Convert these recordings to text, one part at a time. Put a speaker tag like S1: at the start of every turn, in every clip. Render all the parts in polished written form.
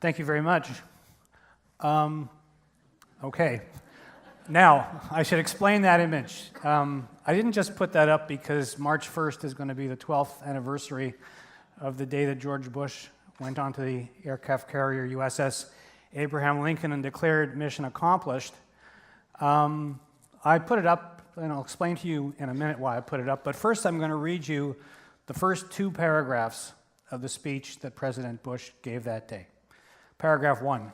S1: Thank you very much. Okay. Now, I should explain that image. I didn't just put that up because March 1st is going to be the 12th anniversary of the day that George Bush went onto the aircraft carrier USS Abraham Lincoln and declared mission accomplished. I put it up, and I'll explain to you in a minute why I put it up, but first I'm going to read you the first two paragraphs of the speech that President Bush gave that day. Paragraph 1.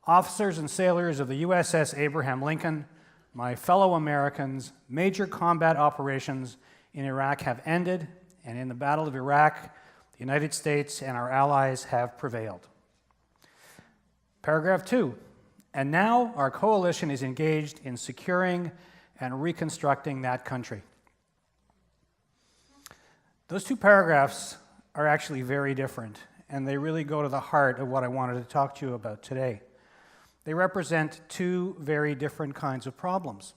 S1: Officers and sailors of the USS Abraham Lincoln, my fellow Americans, major combat operations in Iraq have ended, and in the Battle of Iraq, the United States and our allies have prevailed. Paragraph 2. And now our coalition is engaged in securing and reconstructing that country. Those two paragraphs are actually very different, and they really go to the heart of what I wanted to talk to you about today. They represent two very different kinds of problems.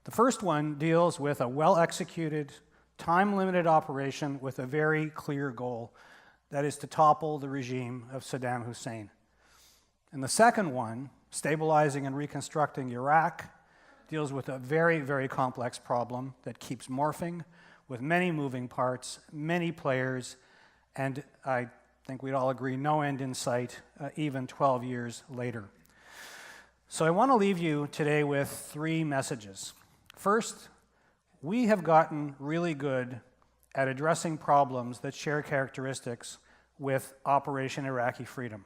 S1: The first one deals with a well-executed, time-limited operation with a very clear goal, that is to topple the regime of Saddam Hussein. And the second one, stabilizing and reconstructing Iraq, deals with a very, very complex problem that keeps morphing with many moving parts, many players, and I think we'd all agree, no end in sight, even 12 years later. So I want to leave you today with three messages. First, we have gotten really good at addressing problems that share characteristics with Operation Iraqi Freedom.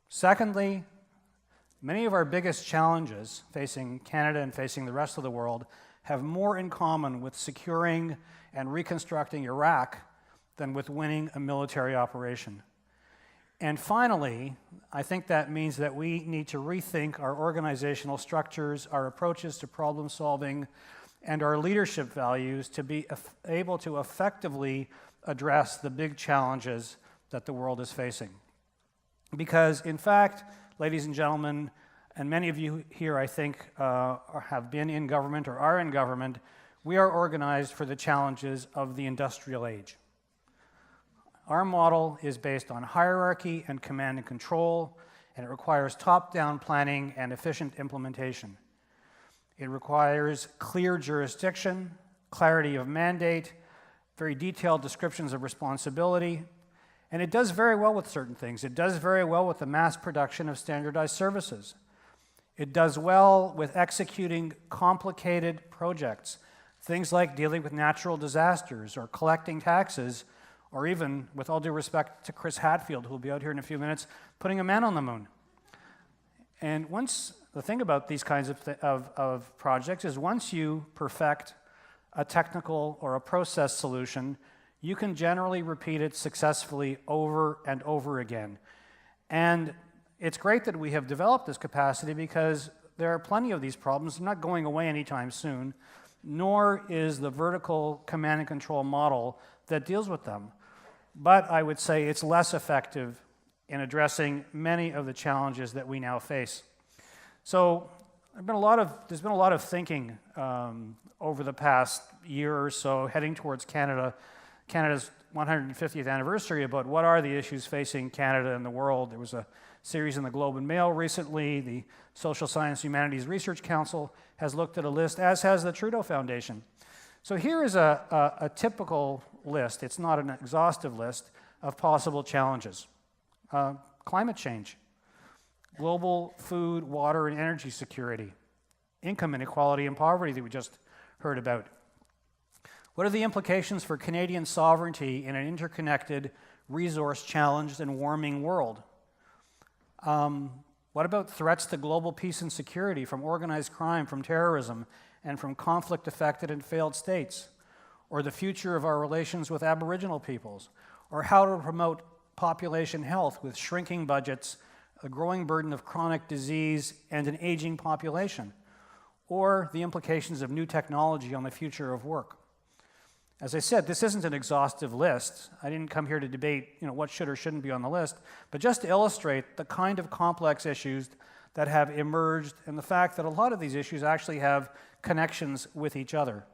S1: Secondly, many of our biggest challenges facing Canada and facing the rest of the world have more in common with securing and reconstructing Iraq than with winning a military operation. And finally, I think that means that we need to rethink our organizational structures, our approaches to problem solving, and our leadership values to be able to effectively address the big challenges that the world is facing. Because, in fact, ladies and gentlemen, and many of you here, I think, have been in government or are in government, we are organized for the challenges of the industrial age. Our model is based on hierarchy and command and control, and it requires top-down planning and efficient implementation. It requires clear jurisdiction, clarity of mandate, very detailed descriptions of responsibility, and it does very well with certain things. It does very well with the mass production of standardized services. It does well with executing complicated projects, things like dealing with natural disasters or collecting taxes, or even, with all due respect to Chris Hadfield, who will be out here in a few minutes, putting a man on the moon. And the thing about these kinds of projects is once you perfect a technical or a process solution, you can generally repeat it successfully over and over again. And it's great that we have developed this capacity because there are plenty of these problems. They're not going away anytime soon, nor is the vertical command and control model that deals with them. But I would say it's less effective in addressing many of the challenges that we now face. So there's been a lot of thinking over the past year or so, heading towards Canada's 150th anniversary, about what are the issues facing Canada and the world. There was a series in the Globe and Mail recently. The Social Science Humanities Research Council has looked at a list, as has the Trudeau Foundation. So here is a typical list. It's not an exhaustive list of possible challenges. Climate change, global food, water, and energy security, income inequality and poverty that we just heard about. What are the implications for Canadian sovereignty in an interconnected, resource-challenged, and warming world? What about threats to global peace and security from organized crime, from terrorism, and from conflict-affected and failed states? Or the future of our relations with Aboriginal peoples? Or how to promote population health with shrinking budgets, a growing burden of chronic disease, and an aging population? Or the implications of new technology on the future of work? As I said, this isn't an exhaustive list. I didn't come here to debate, what should or shouldn't be on the list, but just to illustrate the kind of complex issues that have emerged and the fact that a lot of these issues actually have connections with each other.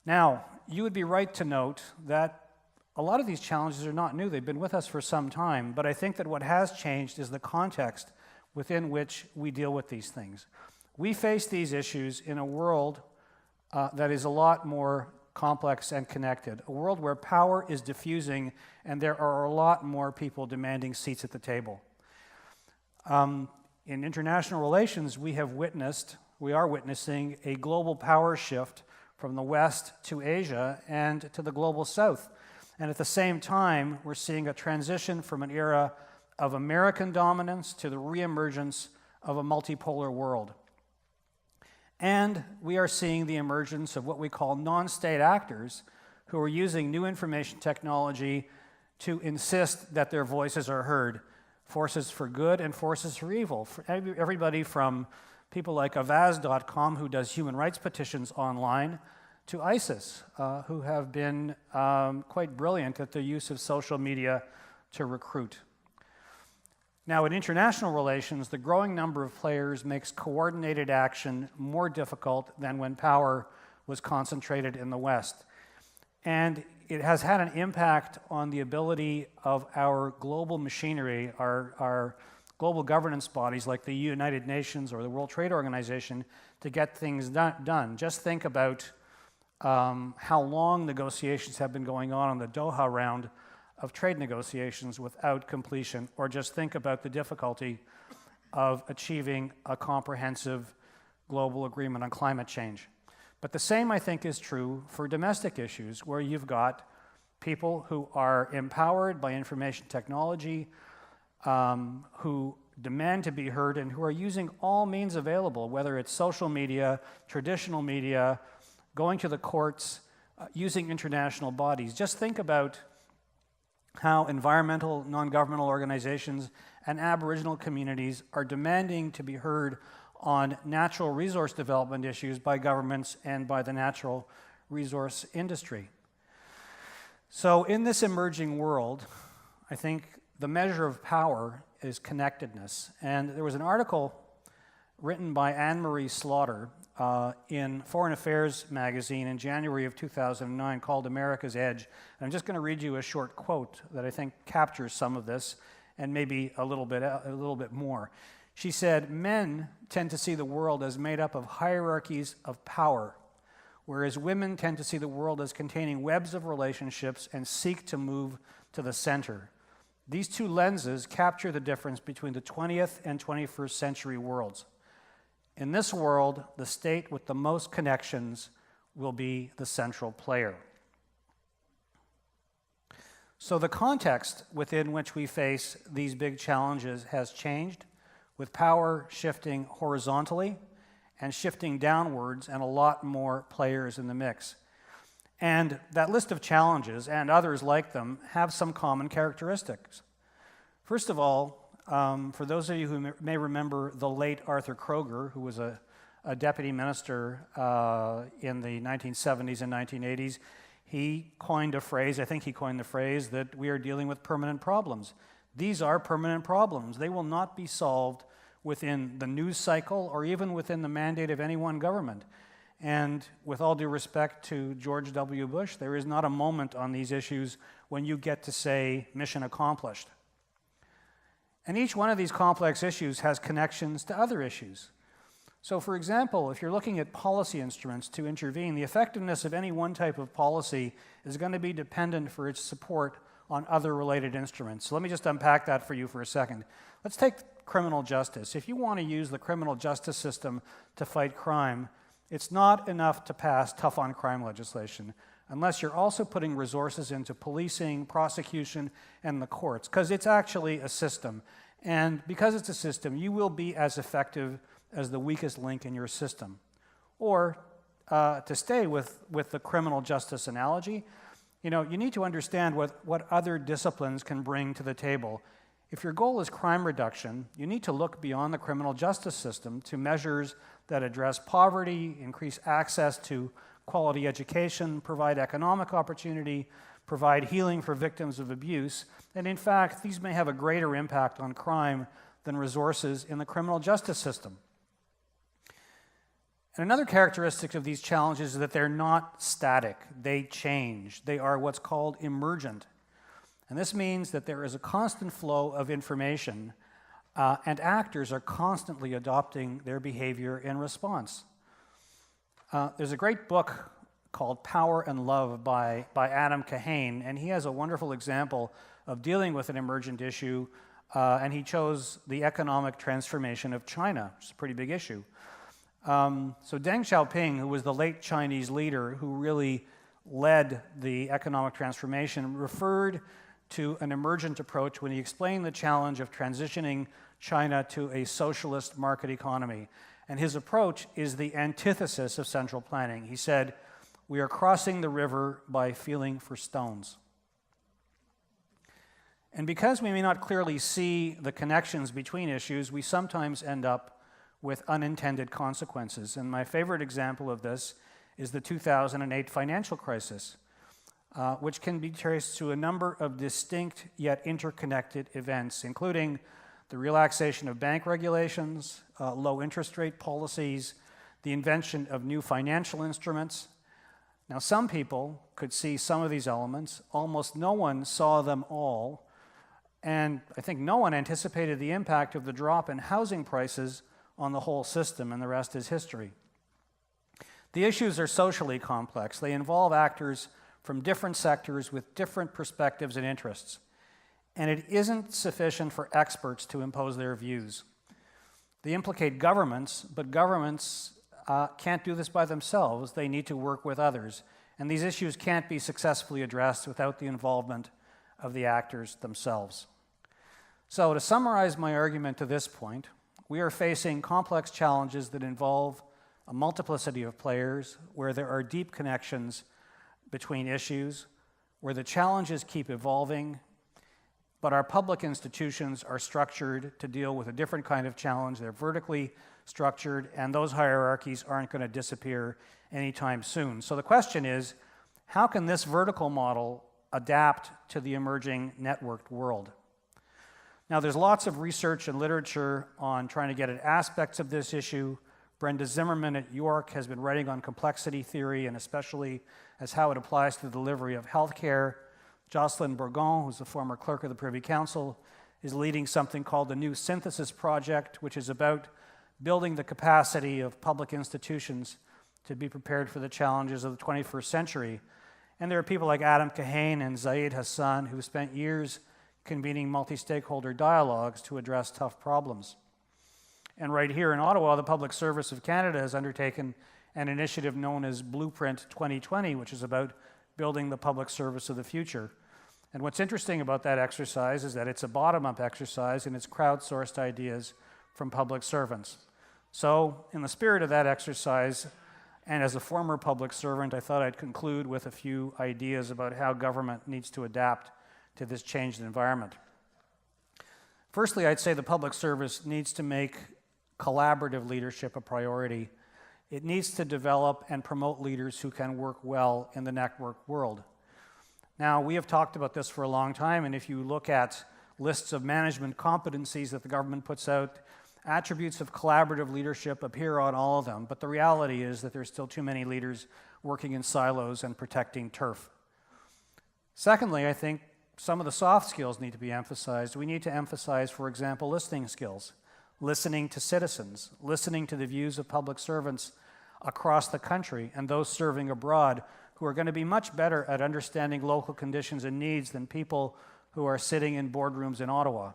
S1: Now, you would be right to note that a lot of these challenges are not new. They've been with us for some time, but I think that what has changed is the context within which we deal with these things. We face these issues in a world that is a lot more complex and connected, a world where power is diffusing and there are a lot more people demanding seats at the table. In international relations, we are witnessing a global power shift from the West to Asia and to the global South. And at the same time, we're seeing a transition from an era of American dominance to the reemergence of a multipolar world. And we are seeing the emergence of what we call non-state actors who are using new information technology to insist that their voices are heard. Forces for good and forces for evil. For everybody from people like Avaz.com, who does human rights petitions online, to ISIS, who have been quite brilliant at the use of social media to recruit. Now, in international relations, the growing number of players makes coordinated action more difficult than when power was concentrated in the West. And it has had an impact on the ability of our global machinery, our global governance bodies like the United Nations or the World Trade Organization, to get things done. Just think about how long negotiations have been going on the Doha round of trade negotiations without completion, or just think about the difficulty of achieving a comprehensive global agreement on climate change. But the same, I think, is true for domestic issues, where you've got people who are empowered by information technology, who demand to be heard, and who are using all means available, whether it's social media, traditional media, going to the courts, using international bodies. Just think about how environmental, non-governmental organizations and Aboriginal communities are demanding to be heard on natural resource development issues by governments and by the natural resource industry. So in this emerging world, I think the measure of power is connectedness. And there was an article written by Anne-Marie Slaughter in Foreign Affairs magazine in January of 2009 called America's Edge. And I'm just going to read you a short quote that I think captures some of this and maybe a little bit more. She said, "Men tend to see the world as made up of hierarchies of power, whereas women tend to see the world as containing webs of relationships and seek to move to the center. These two lenses capture the difference between the 20th and 21st century worlds. In this world, the state with the most connections will be the central player." So the context within which we face these big challenges has changed, with power shifting horizontally and shifting downwards and a lot more players in the mix. And that list of challenges and others like them have some common characteristics. First of all, for those of you who may remember the late Arthur Kroger, who was a deputy minister in the 1970s and 1980s, he coined a phrase, I think he coined the phrase, that we are dealing with permanent problems. These are permanent problems. They will not be solved within the news cycle or even within the mandate of any one government. And with all due respect to George W. Bush, there is not a moment on these issues when you get to say, mission accomplished. And each one of these complex issues has connections to other issues. So for example, if you're looking at policy instruments to intervene, the effectiveness of any one type of policy is going to be dependent for its support on other related instruments. So let me just unpack that for you for a second. Let's take criminal justice. If you want to use the criminal justice system to fight crime, it's not enough to pass tough-on-crime legislation unless you're also putting resources into policing, prosecution, and the courts, because it's actually a system. And because it's a system, you will be as effective as the weakest link in your system. Or, to stay with the criminal justice analogy, you need to understand what other disciplines can bring to the table. If your goal is crime reduction, you need to look beyond the criminal justice system to measures that address poverty, increase access to quality education, provide economic opportunity, provide healing for victims of abuse, and in fact, these may have a greater impact on crime than resources in the criminal justice system. And another characteristic of these challenges is that they're not static. They change. They are what's called emergent. And this means that there is a constant flow of information, and actors are constantly adopting their behavior in response. There's a great book called Power and Love by Adam Kahane, and he has a wonderful example of dealing with an emergent issue, and he chose the economic transformation of China, which is a pretty big issue. So Deng Xiaoping, who was the late Chinese leader who really led the economic transformation, referred to an emergent approach when he explained the challenge of transitioning China to a socialist market economy. And his approach is the antithesis of central planning. He said, "We are crossing the river by feeling for stones." And because we may not clearly see the connections between issues, we sometimes end up with unintended consequences. And my favorite example of this is the 2008 financial crisis, which can be traced to a number of distinct yet interconnected events, including the relaxation of bank regulations, low interest rate policies, the invention of new financial instruments. Now, some people could see some of these elements. Almost no one saw them all. And I think no one anticipated the impact of the drop in housing prices on the whole system, and the rest is history. The issues are socially complex. They involve actors from different sectors with different perspectives and interests. And it isn't sufficient for experts to impose their views. They implicate governments, but governments can't do this by themselves. They need to work with others. And these issues can't be successfully addressed without the involvement of the actors themselves. So to summarize my argument to this point, we are facing complex challenges that involve a multiplicity of players, where there are deep connections between issues, where the challenges keep evolving, but our public institutions are structured to deal with a different kind of challenge. They're vertically structured, and those hierarchies aren't going to disappear anytime soon. So the question is, how can this vertical model adapt to the emerging networked world? Now, there's lots of research and literature on trying to get at aspects of this issue. Brenda Zimmerman at York has been writing on complexity theory, and especially as how it applies to the delivery of healthcare. Jocelyn Bourgon, who's the former clerk of the Privy Council, is leading something called the New Synthesis Project, which is about building the capacity of public institutions to be prepared for the challenges of the 21st century. And there are people like Adam Kahane and Zaid Hassan who spent years convening multi-stakeholder dialogues to address tough problems. And right here in Ottawa, the Public Service of Canada has undertaken an initiative known as Blueprint 2020, which is about building the public service of the future. And what's interesting about that exercise is that it's a bottom-up exercise, and it's crowdsourced ideas from public servants. So in the spirit of that exercise, and as a former public servant, I thought I'd conclude with a few ideas about how government needs to adapt to this changed environment. Firstly, I'd say the public service needs to make collaborative leadership a priority. It needs to develop and promote leaders who can work well in the network world. Now, we have talked about this for a long time, and if you look at lists of management competencies that the government puts out, attributes of collaborative leadership appear on all of them, but the reality is that there's still too many leaders working in silos and protecting turf. Secondly, I think some of the soft skills need to be emphasized. We need to emphasize, for example, listening skills, listening to citizens, listening to the views of public servants across the country and those serving abroad who are going to be much better at understanding local conditions and needs than people who are sitting in boardrooms in Ottawa.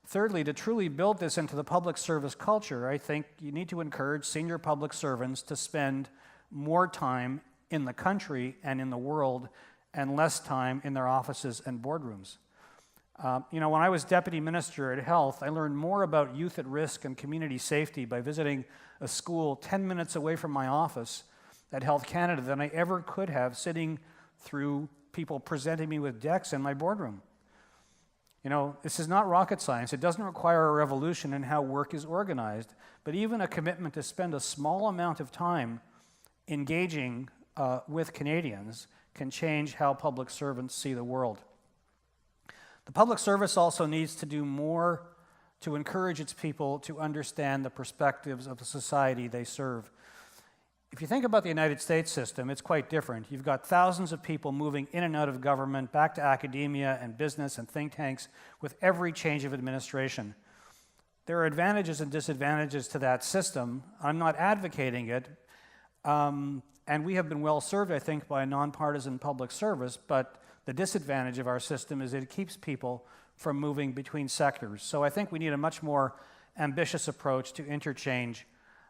S1: Thirdly, to truly build this into the public service culture, I think you need to encourage senior public servants to spend more time in the country and in the world and less time in their offices and boardrooms. When I was Deputy Minister at Health, I learned more about youth at risk and community safety by visiting a school 10 minutes away from my office at Health Canada than I ever could have sitting through people presenting me with decks in my boardroom. This is not rocket science. It doesn't require a revolution in how work is organized, but even a commitment to spend a small amount of time engaging with Canadians can change how public servants see the world. The public service also needs to do more to encourage its people to understand the perspectives of the society they serve. If you think about the United States system, it's quite different. You've got thousands of people moving in and out of government, back to academia and business and think tanks with every change of administration. There are advantages and disadvantages to that system. I'm not advocating it, and we have been well served, I think, by a nonpartisan public service, but the disadvantage of our system is that it keeps people from moving between sectors. So I think we need a much more ambitious approach to interchange,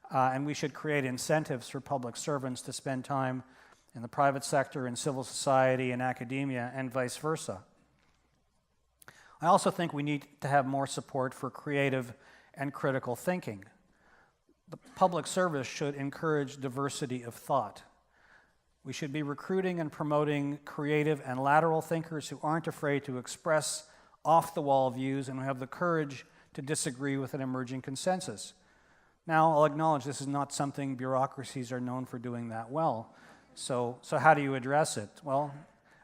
S1: and we should create incentives for public servants to spend time in the private sector, in civil society, in academia, and vice versa. I also think we need to have more support for creative and critical thinking. The public service should encourage diversity of thought. We should be recruiting and promoting creative and lateral thinkers who aren't afraid to express off-the-wall views and who have the courage to disagree with an emerging consensus. Now, I'll acknowledge this is not something bureaucracies are known for doing that well. So how do you address it? Well,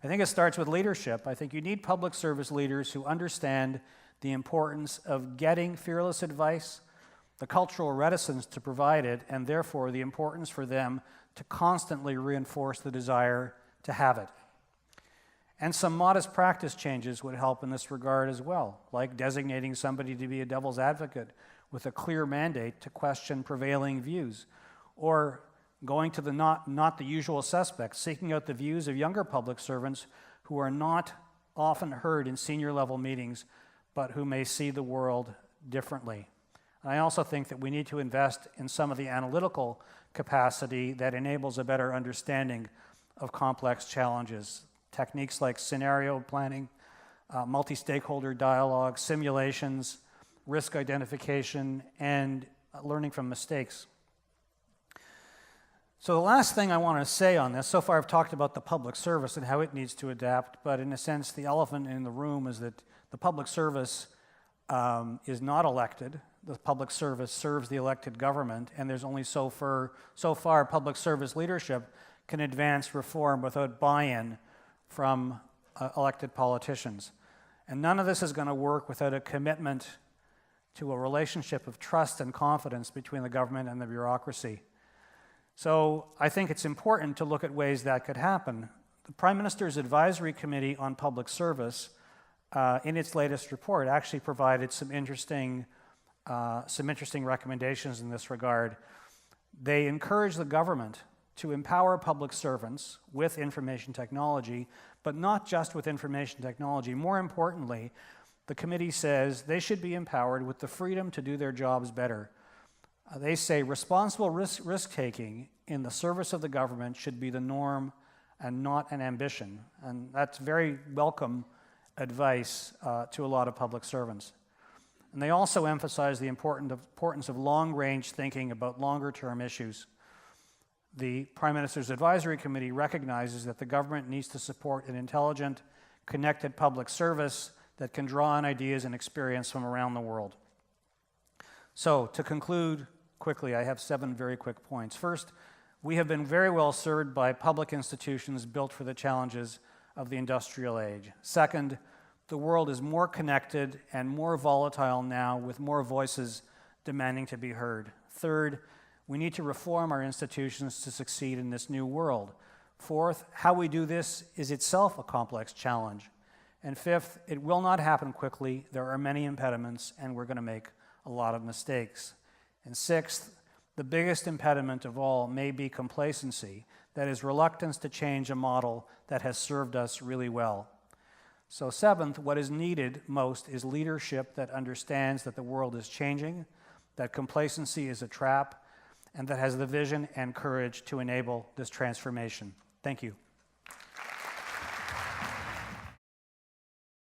S1: I think it starts with leadership. I think you need public service leaders who understand the importance of getting fearless advice, the cultural reticence to provide it, and therefore the importance for them to constantly reinforce the desire to have it. And some modest practice changes would help in this regard as well, like designating somebody to be a devil's advocate with a clear mandate to question prevailing views, or going to the not the usual suspects, seeking out the views of younger public servants who are not often heard in senior level meetings, but who may see the world differently. And I also think that we need to invest in some of the analytical capacity that enables a better understanding of complex challenges. Techniques like scenario planning, multi-stakeholder dialogue, simulations, risk identification, and learning from mistakes. So the last thing I want to say on this, so far I've talked about the public service and how it needs to adapt, but in a sense the elephant in the room is that the public service is not elected. The public service serves the elected government, and there's only so far public service leadership can advance reform without buy-in from elected politicians. And none of this is going to work without a commitment to a relationship of trust and confidence between the government and the bureaucracy. So I think it's important to look at ways that could happen. The Prime Minister's Advisory Committee on Public Service, in its latest report, actually provided some interesting recommendations in this regard. They encourage the government to empower public servants with information technology, but not just with information technology. More importantly, the committee says they should be empowered with the freedom to do their jobs better. They say responsible risk-taking in the service of the government should be the norm and not an ambition. And that's very welcome advice to a lot of public servants. And they also emphasize the importance of long-range thinking about longer-term issues. The Prime Minister's Advisory Committee recognizes that the government needs to support an intelligent, connected public service that can draw on ideas and experience from around the world. So, to conclude quickly, I have 7 very quick points. First, we have been very well served by public institutions built for the challenges of the industrial age. Second, the world is more connected and more volatile now, with more voices demanding to be heard. Third, we need to reform our institutions to succeed in this new world. Fourth, how we do this is itself a complex challenge. And fifth, it will not happen quickly. There are many impediments, and we're going to make a lot of mistakes. And sixth, the biggest impediment of all may be complacency, that is, reluctance to change a model that has served us really well. So seventh, what is needed most is leadership that understands that the world is changing, that complacency is a trap, and that has the vision and courage to enable this transformation. Thank you.